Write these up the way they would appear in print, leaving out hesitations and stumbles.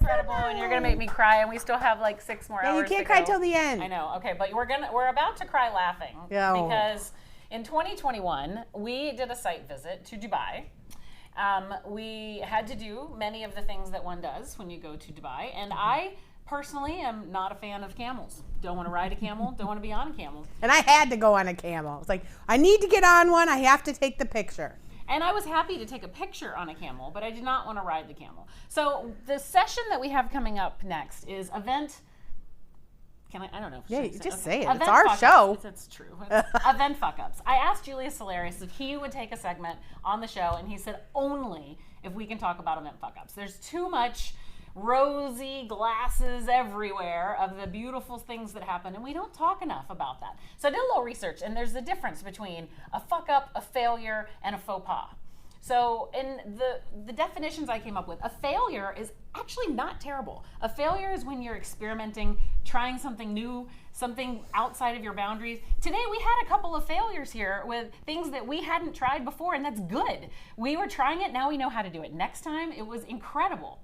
incredible, and you're gonna make me cry, and we still have like 6 more hours. You can't cry till the end. I know. Okay, but we're about to cry laughing because in 2021 we did a site visit to Dubai. We had to do many of the things that one does when you go to Dubai, and I personally am not a fan of camels. Don't want to ride a camel, don't want to be on a camel. And I had to go on a camel. It's like, I need to get on one, I have to take the picture. And I was happy to take a picture on a camel, but I did not want to ride the camel. So the session that we have coming up next is event. I don't know. Yeah, you just say it. Event It's our show. It's true. It's event fuck ups. I asked Julius Solaris if he would take a segment on the show, and he said only if we can talk about event fuck ups. There's too much rosy glasses everywhere of the beautiful things that happen, and we don't talk enough about that. So I did a little research, and there's a difference between a fuck up, a failure, and a faux pas. So in the definitions I came up with, a failure is actually not terrible. A failure is when you're experimenting, trying something new, something outside of your boundaries. Today we had a couple of failures here with things that we hadn't tried before, and that's good. We were trying it, now we know how to do it. Next time, it was incredible.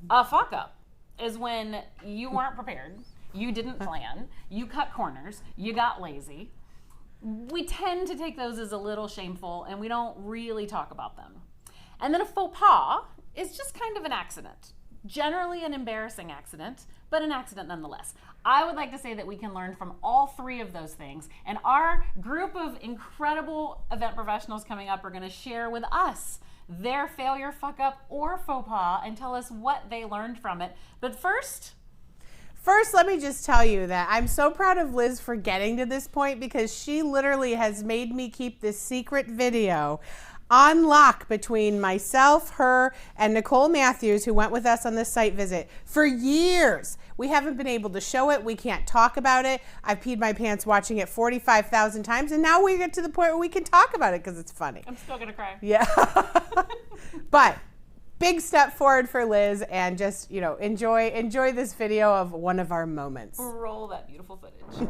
A fuck up is when you weren't prepared, you didn't plan, you cut corners, you got lazy. We tend to take those as a little shameful, and we don't really talk about them. And then a faux pas is just kind of an accident. Generally an embarrassing accident, but an accident nonetheless. I would like to say that we can learn from all 3 of those things, and our group of incredible event professionals coming up are going to share with us their failure, fuck up, or faux pas and tell us what they learned from it. But first, let me just tell you that I'm so proud of Liz for getting to this point, because she literally has made me keep this secret video on lock between myself, her, and Nicole Matthews, who went with us on this site visit for years. We haven't been able to show it. We can't talk about it. I've peed my pants watching it 45,000 times, and now we get to the point where we can talk about it because it's funny. I'm still gonna cry. Yeah. But big step forward for Liz, and just, enjoy this video of one of our moments. Roll that beautiful footage.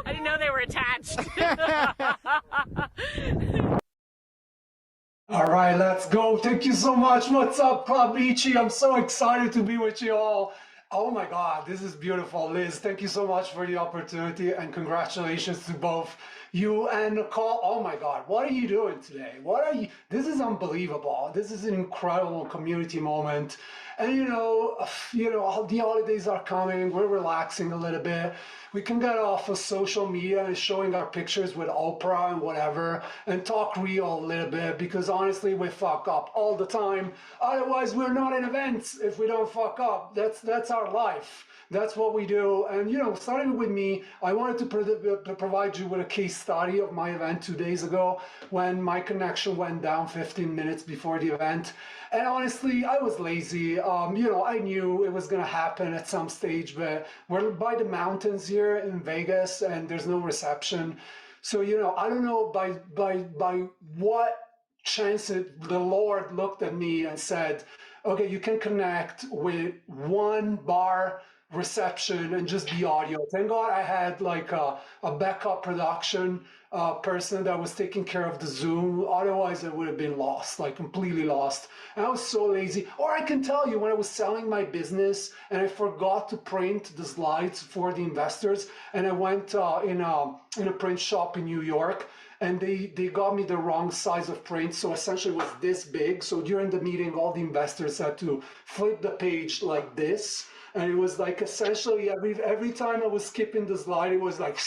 I didn't know they were attached. All right, let's go. Thank you so much. What's up, Club Ichi? I'm so excited to be with you all. Oh my God, this is beautiful. Liz, thank you so much for the opportunity, and congratulations to both you and Nicole. Oh my God, what are you doing today? This is unbelievable. This is an incredible community moment. And the holidays are coming. We're relaxing a little bit. We can get off of social media and showing our pictures with Oprah and whatever, and talk real a little bit, because honestly, we fuck up all the time. Otherwise, we're not in events if we don't fuck up. That's our life. That's what we do. And starting with me, I wanted to provide you with a case study of my event 2 days ago, when my connection went down 15 minutes before the event. And honestly, I was lazy. I knew it was gonna happen at some stage, but we're by the mountains here in Vegas, and there's no reception. So I don't know by what chance the Lord looked at me and said, okay, you can connect with 1 bar reception and just the audio. Thank God I had like a backup production person that was taking care of the Zoom. Otherwise I would have been lost, like completely lost. And I was so lazy. Or I can tell you, when I was selling my business and I forgot to print the slides for the investors, and I went in a print shop in New York, and they got me the wrong size of print. So essentially it was this big. So during the meeting, all the investors had to flip the page like this. And it was like essentially every time I was skipping the slide, it was like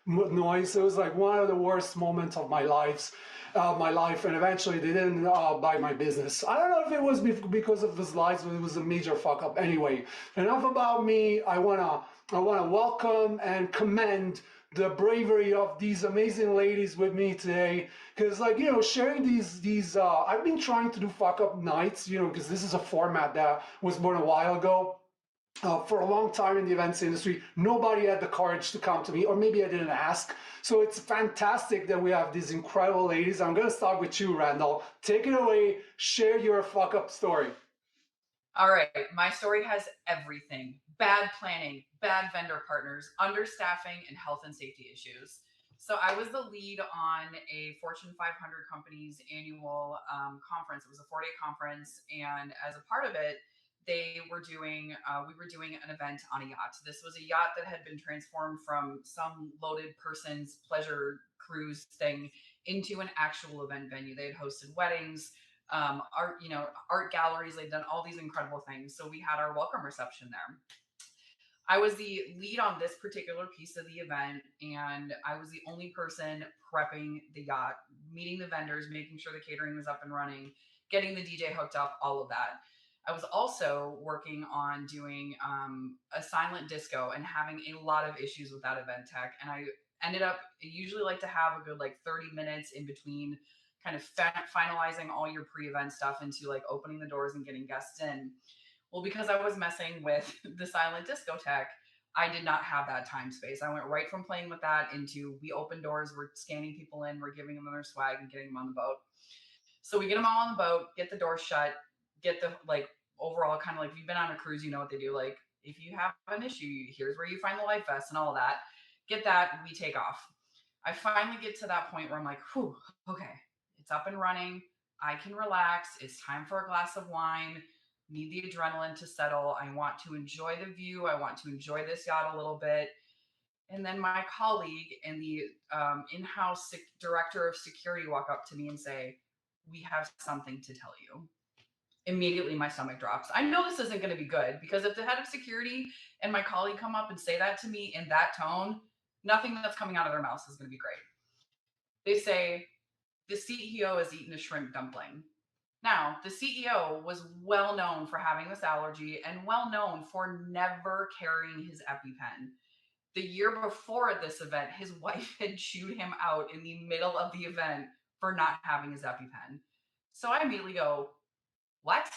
noise. It was like one of the worst moments of my life. And eventually they didn't buy my business. I don't know if it was because of the slides, but it was a major fuck up. Anyway, enough about me. I wanna welcome and commend the bravery of these amazing ladies with me today, because sharing these I've been trying to do fuck up nights, because this is a format that was born a while ago, For a long time in the events industry, nobody had the courage to come to me, or maybe I didn't ask. So it's fantastic that we have these incredible ladies. I'm going to start with you, Randall. Take it away. Share your fuck up story. All right, my story has everything: bad planning, bad vendor partners, understaffing, and health and safety issues. So I was the lead on a Fortune 500 company's annual conference. It was a 4-day conference, and as a part of it, we were doing an event on a yacht. This was a yacht that had been transformed from some loaded person's pleasure cruise thing into an actual event venue. They had hosted weddings, art galleries. They'd done all these incredible things. So we had our welcome reception there. I was the lead on this particular piece of the event, and I was the only person prepping the yacht, meeting the vendors, making sure the catering was up and running, getting the DJ hooked up, all of that. I was also working on doing a silent disco and having a lot of issues with that event tech. And I usually like to have a good 30 minutes in between kind of finalizing all your pre-event stuff into opening the doors and getting guests in. Well, because I was messing with the silent disco tech, I did not have that time space. I went right from playing with that into we open doors, we're scanning people in, we're giving them their swag and getting them on the boat. So we get them all on the boat, get the door shut, get the overall kind of if you've been on a cruise, you know what they do. If you have an issue, here's where you find the life vest and all of that. Get that, we take off. I finally get to that point where I'm like, whew, okay, it's up and running. I can relax. It's time for a glass of wine. Need the adrenaline to settle. I want to enjoy the view. I want to enjoy this yacht a little bit. And then my colleague and the in-house director of security walk up to me and say, we have something to tell you. Immediately my stomach drops. I know this isn't going to be good, because if the head of security and my colleague come up and say that to me in that tone, nothing that's coming out of their mouths is going to be great. They say, the CEO has eaten a shrimp dumpling. Now, the CEO was well known for having this allergy and well known for never carrying his EpiPen. The year before at this event, his wife had chewed him out in the middle of the event for not having his EpiPen. So I immediately go, what?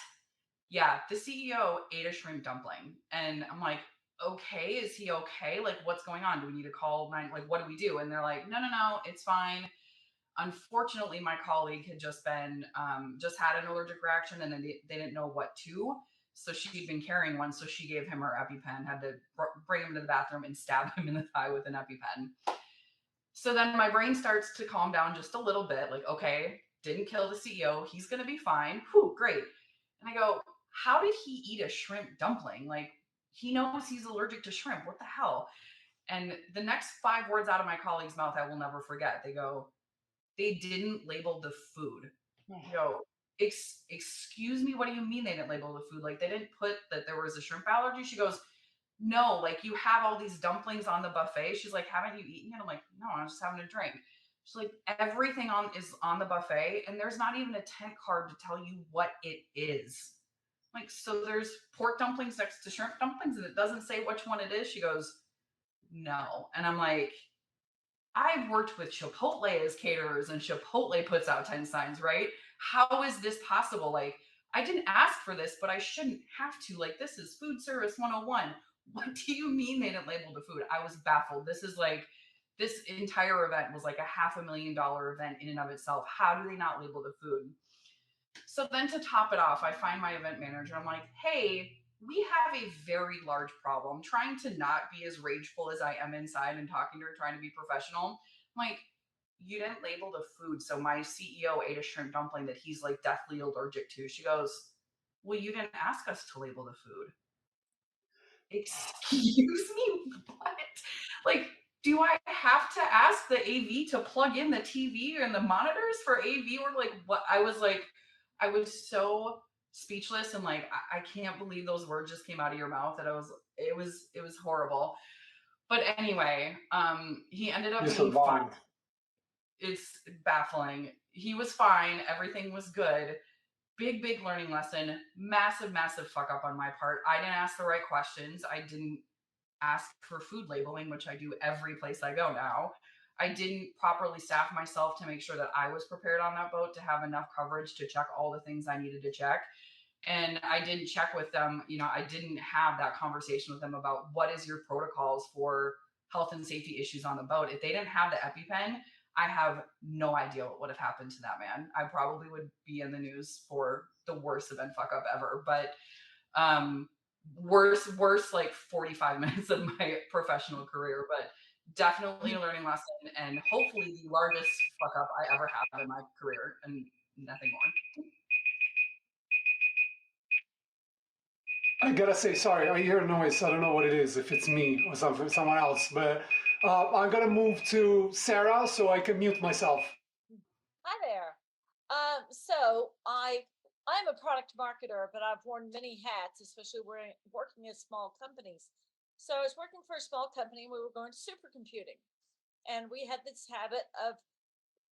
Yeah, the CEO ate a shrimp dumpling. And I'm like, okay, is he okay? What's going on? Do we need to call 9? What do we do? And they're like, no, it's fine. Unfortunately, my colleague had just had an allergic reaction, and then they didn't know what to. So she'd been carrying one. So she gave him her EpiPen, had to bring him to the bathroom and stab him in the thigh with an EpiPen. So then my brain starts to calm down just a little bit. Okay, didn't kill the CEO. He's going to be fine. Whew, great. And I go, how did he eat a shrimp dumpling? He knows he's allergic to shrimp. What the hell? And the next 5 words out of my colleague's mouth, I will never forget. They go, they didn't label the food. I go, excuse me, what do you mean they didn't label the food? They didn't put that there was a shrimp allergy? She goes, no, you have all these dumplings on the buffet. She's like, haven't you eaten it? I'm like, no, I'm just having a drink. She's like, everything is on the buffet, and there's not even a tent card to tell you what it is. So there's pork dumplings next to shrimp dumplings, and it doesn't say which one it is. She goes, no. And I'm like, I've worked with Chipotle as caterers, and Chipotle puts out 10 signs, right? How is this possible? I didn't ask for this, but I shouldn't have to. This is food service 101. What do you mean they didn't label the food? I was baffled. This entire event was a $500,000 event in and of itself. How do they not label the food? So then to top it off, I find my event manager. I'm like, hey, we have a very large problem, trying to not be as rageful as I am inside and talking to her, trying to be professional. I'm like, you didn't label the food. So my CEO ate a shrimp dumpling that he's deathly allergic to. She goes, well, you didn't ask us to label the food. Excuse me? What? Do I have to ask the AV to plug in the TV and the monitors for AV? Or what? I was so speechless, and I can't believe those words just came out of your mouth. That it was horrible. But anyway, he ended up being fine. It's baffling. He was fine. Everything was good. Big learning lesson. Massive fuck up on my part. I didn't ask the right questions. I didn't ask for food labeling, which I do every place I go now. I didn't properly staff myself to make sure that I was prepared on that boat to have enough coverage to check all the things I needed to check. And I didn't check with them. I didn't have that conversation with them about what is your protocols for health and safety issues on the boat. If they didn't have the EpiPen, I have no idea what would have happened to that man. I probably would be in the news for the worst event fuck up ever. But um, worst like 45 minutes of my professional career, but definitely a learning lesson and hopefully the largest fuck up I ever have in my career and nothing more. I gotta say, sorry, I hear a noise. I don't know what it is, if it's me or something, someone else. But I'm gonna move to Sarah so I can mute myself. Hi there. I'm a product marketer, but I've worn many hats, especially working at small companies. So I was working for a small company. We were going to supercomputing, and we had this habit of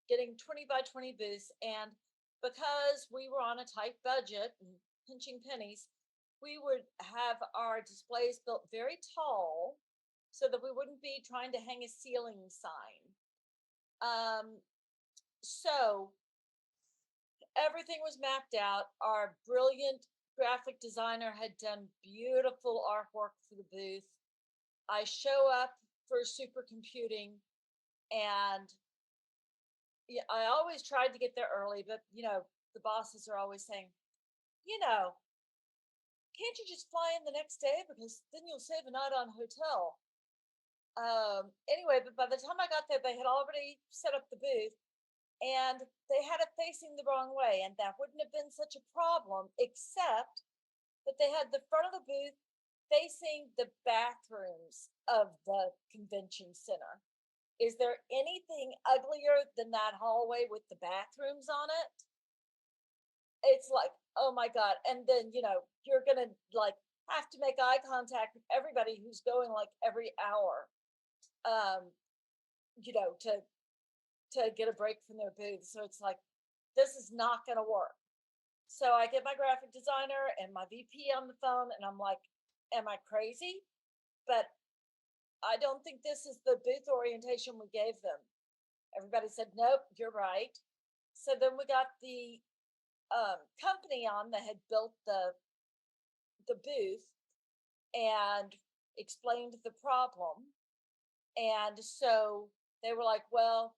getting 20 by 20 booths. And because we were on a tight budget and pinching pennies, we would have our displays built very tall so that we wouldn't be trying to hang a ceiling sign. So everything was mapped out. Our brilliant graphic designer had done beautiful artwork for the booth. I show up for supercomputing, and yeah, I always tried to get there early, but the bosses are always saying, you know, can't you just fly in the next day because then you'll save a night on hotel. Anyway, but by the time I got there, they had already set up the booth and they had it facing the wrong way, and that wouldn't have been such a problem, except that they had the front of the booth facing the bathrooms of the convention center. Is there anything uglier than that hallway with the bathrooms on it? It's like, oh my God. And then, you're gonna like have to make eye contact with everybody who's going like every hour, um, to get a break from their booth. So it's like, this is not gonna work. So I get my graphic designer and my VP on the phone, and I'm like, am I crazy? But I don't think this is the booth orientation we gave them. Everybody said, nope, you're right. So then we got the company on that had built the booth and explained the problem. And so they were like, well,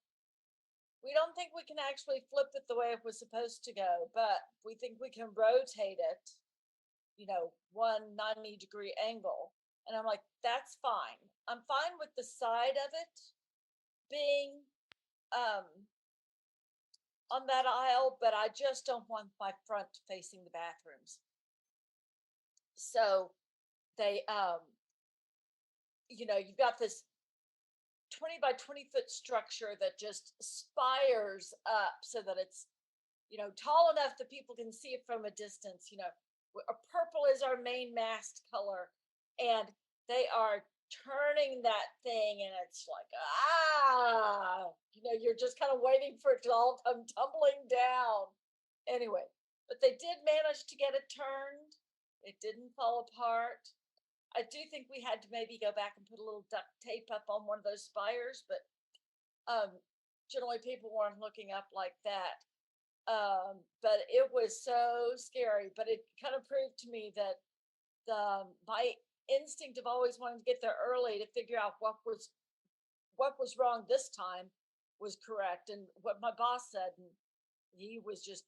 we don't think we can actually flip it the way it was supposed to go, but we think we can rotate it, 190-degree angle. And I'm like, that's fine. I'm fine with the side of it being on that aisle, but I just don't want my front facing the bathrooms. So they, you've got this 20 by 20 foot structure that just spires up so that it's, tall enough that people can see it from a distance. Purple is our main mast color, and they are turning that thing, and it's like, you're just kind of waiting for it to all come tumbling down. Anyway, but they did manage to get it turned. It didn't fall apart. I do think we had to maybe go back and put a little duct tape up on one of those spires, but generally people weren't looking up like that. But it was so scary, but it kind of proved to me that my instinct of always wanting to get there early to figure out what was wrong this time was correct. And what my boss said, and he was just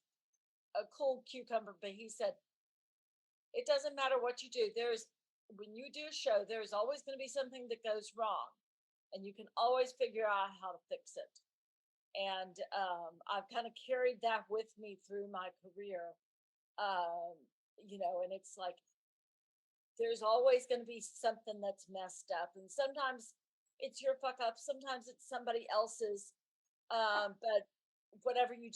a cool cucumber, but he said, it doesn't matter what you do. When you do a show, there's always going to be something that goes wrong, and you can always figure out how to fix it. And I've kind of carried that with me through my career, and it's like, there's always going to be something that's messed up, and sometimes it's your fuck up, sometimes it's somebody else's, but whatever you do,